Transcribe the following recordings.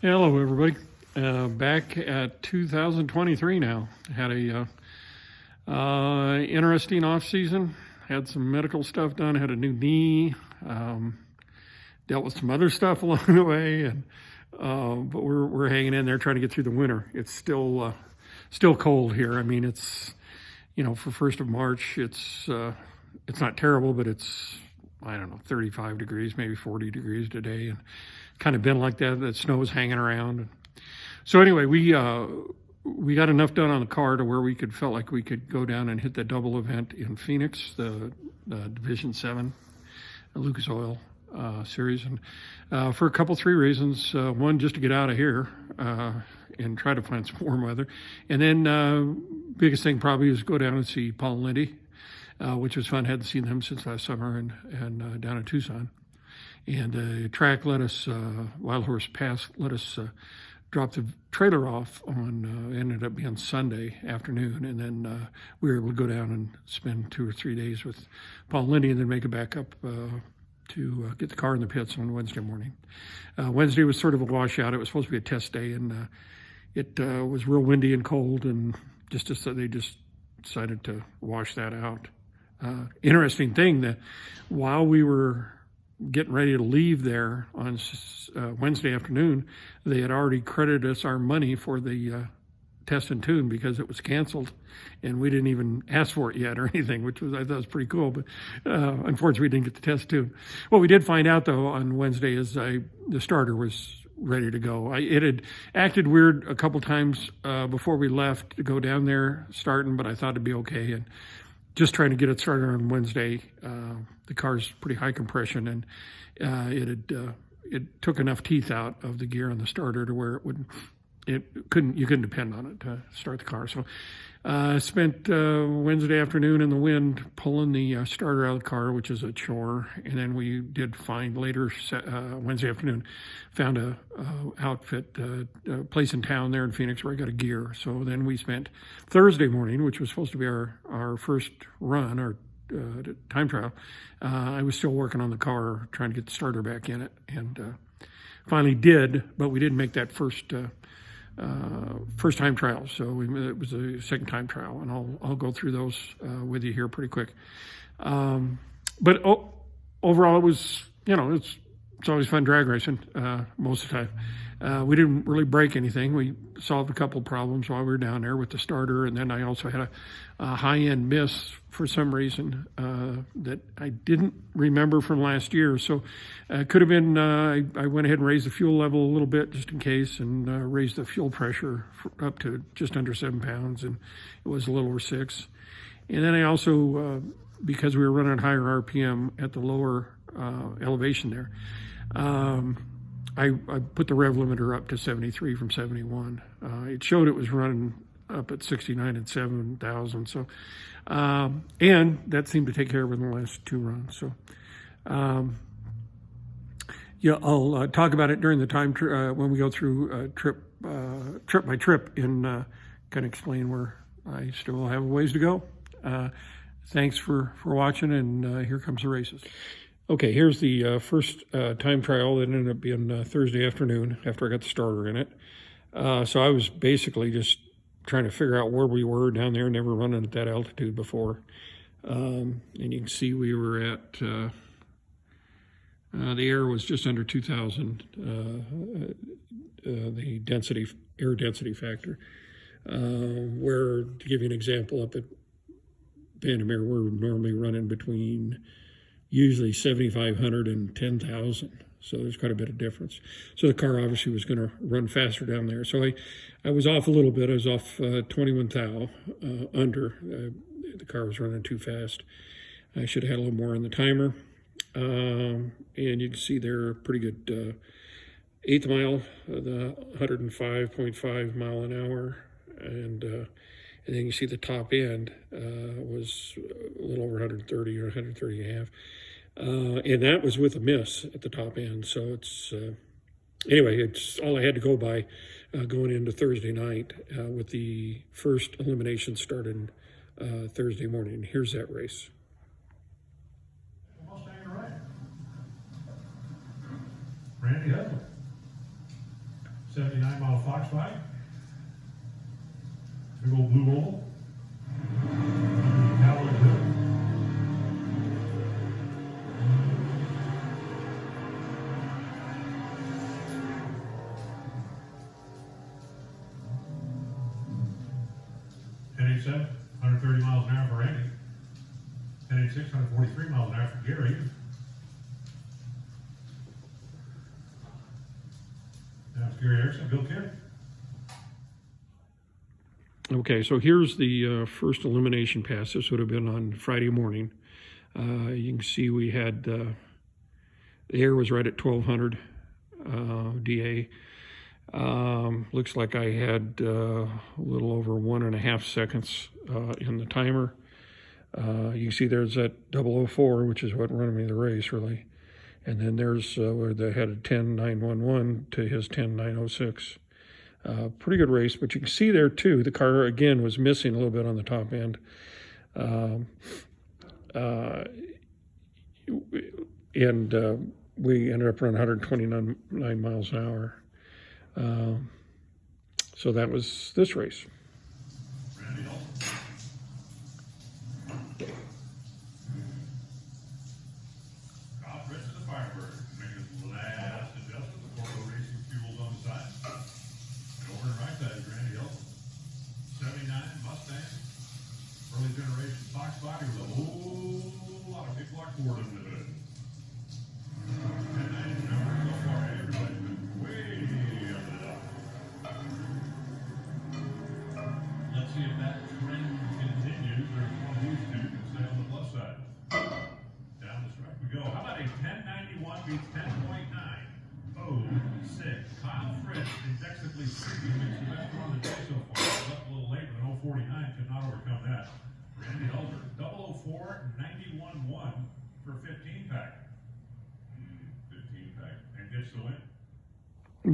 Hello, everybody. Back at 2023 now. Had a interesting off season. Had some medical stuff done. Had a new knee. Dealt with some other stuff along the way, and but we're hanging in there, trying to get through the winter. It's still cold here. I mean, it's for 1st of March, it's not terrible, but it's, I don't know, 35 degrees, maybe 40 degrees today, and kind of been like that. The snow's hanging around. So anyway, we got enough done on the car to where we felt like we could go down and hit the double event in Phoenix, the Division 7 Lucas Oil series, and for three reasons. One, just to get out of here and try to find some warm weather, and then biggest thing probably is go down and see Paul and Lindy, which was fun. Hadn't seen them since last summer, and down in Tucson. And the track let us, Wild Horse Pass let us drop the trailer off on, ended up being Sunday afternoon. And then we were able to go down and spend 2 or 3 days with Paul and Lindy, and then make it back up to get the car in the pits on Wednesday morning. Wednesday was sort of a washout. It was supposed to be a test day, and it was real windy and cold, and they just decided to wash that out. Interesting thing that while we were getting ready to leave there on Wednesday afternoon, they had already credited us our money for the test and tune because it was canceled, and we didn't even ask for it yet or anything, which I thought was pretty cool. But unfortunately, we didn't get the test tune. What we did find out though on Wednesday is the starter was ready to go. It had acted weird a couple times before we left to go down there starting, but I thought it'd be okay. And just trying to get it started on Wednesday. The car's pretty high compression, and it took enough teeth out of the gear on the starter to where you couldn't depend on it to start the car. So I spent Wednesday afternoon in the wind pulling the starter out of the car, which is a chore. And then we did find later Wednesday afternoon, found a outfit place in town there in Phoenix where I got a gear. So then we spent Thursday morning, which was supposed to be our first run, our time trial. I was still working on the car, trying to get the starter back in it, and finally did, but we didn't make that first time trial. So it was a second time trial, and I'll go through those with you here pretty quick. But overall, it was, it's always fun drag racing most of the time. We didn't really break anything. We solved a couple problems while we were down there with the starter, and then I also had a high-end miss for some reason that I didn't remember from last year. So it could have been I went ahead and raised the fuel level a little bit just in case, and raised the fuel pressure up to just under 7 pounds, and it was a little over 6. And then I also, because we were running higher RPM at the lower elevation there, I put the rev limiter up to 73 from 71. It showed it was running up at 69 and 7,000. So, and that seemed to take care of it in the last 2 runs. So, I'll talk about it during the time when we go through trip by trip, and kind of explain where I still have a ways to go. Thanks for watching, and here comes the races. Okay, here's the first time trial that ended up being Thursday afternoon after I got the starter in it. So I was basically just trying to figure out where we were down there, never running at that altitude before. And you can see we were at, the air was just under 2,000, the air density factor. Where, to give you an example, up at Vandermeer, we're normally running between usually 7,500 and 10,000. So there's quite a bit of difference. So the car obviously was going to run faster down there. So I was off a little bit. I was off 21 thou under. The car was running too fast. I should have had a little more on the timer. And you can see there pretty good 8th mile, the 105.5 mile an hour. And then you see the top end was a little over 130 or 130 and a half. And that was with a miss at the top end. So it's, anyway, it's all I had to go by going into Thursday night with the first elimination starting Thursday morning. Here's that race. Randy Hudson. 79-mile Fox 5. Big old blue oval. Cavalry hood. .1087, 130 miles an hour for Randy. 1086, 143 miles an hour for Gary. Now it's Gary Erickson, Bill Kidd. Okay, so here's the first elimination pass. This would have been on Friday morning. You can see we had, the air was right at 1200 DA. Looks like I had a little over 1.5 seconds in the timer. You can see there's that 004, which is what ran me the race, really. And then there's where they had a 10.911 to his 10.906. Pretty good race, but you can see there too, the car again was missing a little bit on the top end. We ended up running 129 miles an hour. So that was this race. Randy Hilton. Kyle Fritz in the Firebird, making his last adjustment before the racing fuels on the side. And over on the right side is Randy Hilton. 79 Mustang, early generation Fox body with a whole lot of big block Ford under the hood. 1090 number so far, everybody's been way under the top. Let's see if that trend continues, or if one of these two can stay on the plus side. Down the track we go. How about a 1091 beats 10.9? Oh, 6. Kyle Fritz, indexically speaking, makes the best run of the day so far. He's up a little late with an 049, could not overcome that. Randy Elder, 004, 91.1 for 15 pack. 15 pack, and gets the win.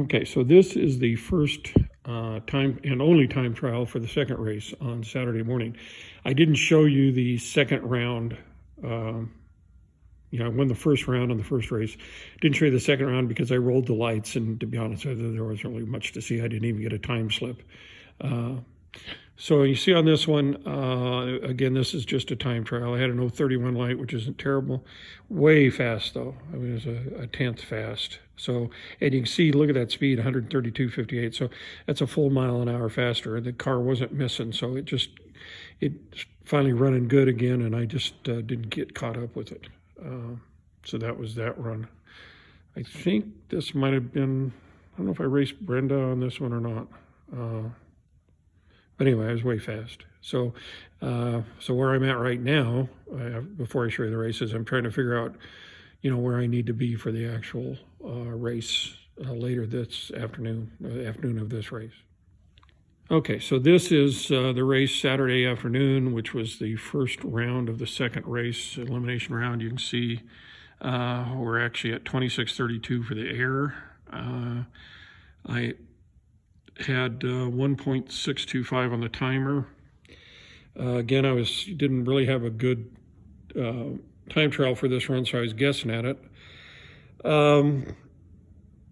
Okay, so this is the first time and only time trial for the second race on Saturday morning. I didn't show you the second round. I won the first round on the first race. Didn't show you the second round because I rolled the lights, and to be honest with you, there wasn't really much to see. I didn't even get a time slip. So you see on this one, again, this is just a time trial. I had an 031 light, which isn't terrible. Way fast, though. I mean, it was a tenth fast. So, and you can see, look at that speed, 132.58. So that's a full mile an hour faster. The car wasn't missing, so it's finally running good again, and I just didn't get caught up with it. So that was that run. I think this might have been, I don't know if I raced Brenda on this one or not. But anyway, I was way fast. So where I'm at right now, before I show you the races, I'm trying to figure out, where I need to be for the actual race later this afternoon, the afternoon of this race. Okay, so this is the race Saturday afternoon, which was the first round of the second race, elimination round. You can see we're actually at 26:32 for the air. I had 1.625 on the timer. Again, I didn't really have a good time trial for this run, so I was guessing at it.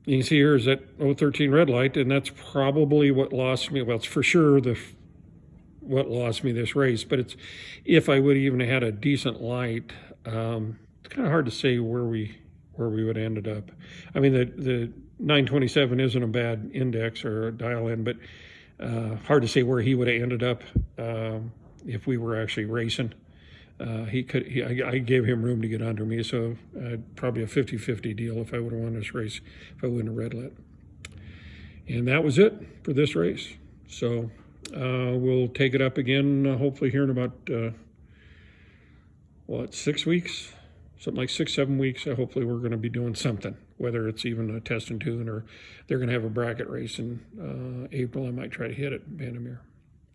You can see here is that 013 red light, and that's probably what lost me. Well, it's for sure what lost me this race. But it's if I would even have had a decent light, it's kind of hard to say where we would have ended up. I mean, the 927 isn't a bad index or a dial in, but hard to say where he would have ended up if we were actually racing. I gave him room to get under me, so probably a 50-50 deal if I would have won this race if I wouldn't have red lit. And that was it for this race. So we'll take it up again, hopefully here in about 6 weeks, something like 6-7 weeks. Hopefully we're going to be doing something, whether it's even a test and tune or they're going to have a bracket race in April. I might try to hit it, Vandermeer.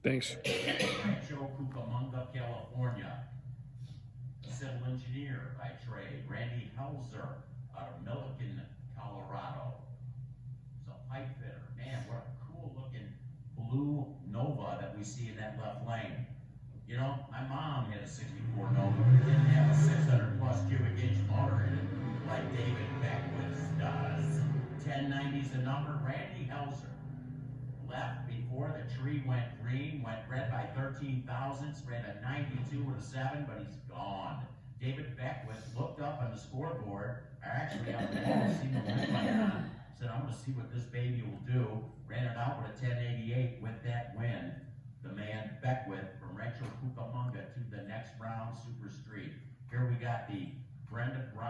Thanks. Rancho Cucamonga, California. Civil engineer by trade, Randy Helzer out of Milliken, Colorado. He's a pipe fitter. Man, what a cool looking blue Nova that we see in that left lane. My mom had a 64 Nova, but didn't have a 600 plus cubic inch motor in it like David Beckwith does. 1090's the number. Randy Helzer left before the tree went green, went red by 13 thousandths, ran a 92 with a 7, but he's gone. David Beckwith looked up on the scoreboard, or actually on the wall, see the win light on, said, I'm going to see what this baby will do. Ran it out with a 1088 with that win. The man Beckwith from Rancho Cucamonga to the next round, Super Street. Here we got the Brenda Brown.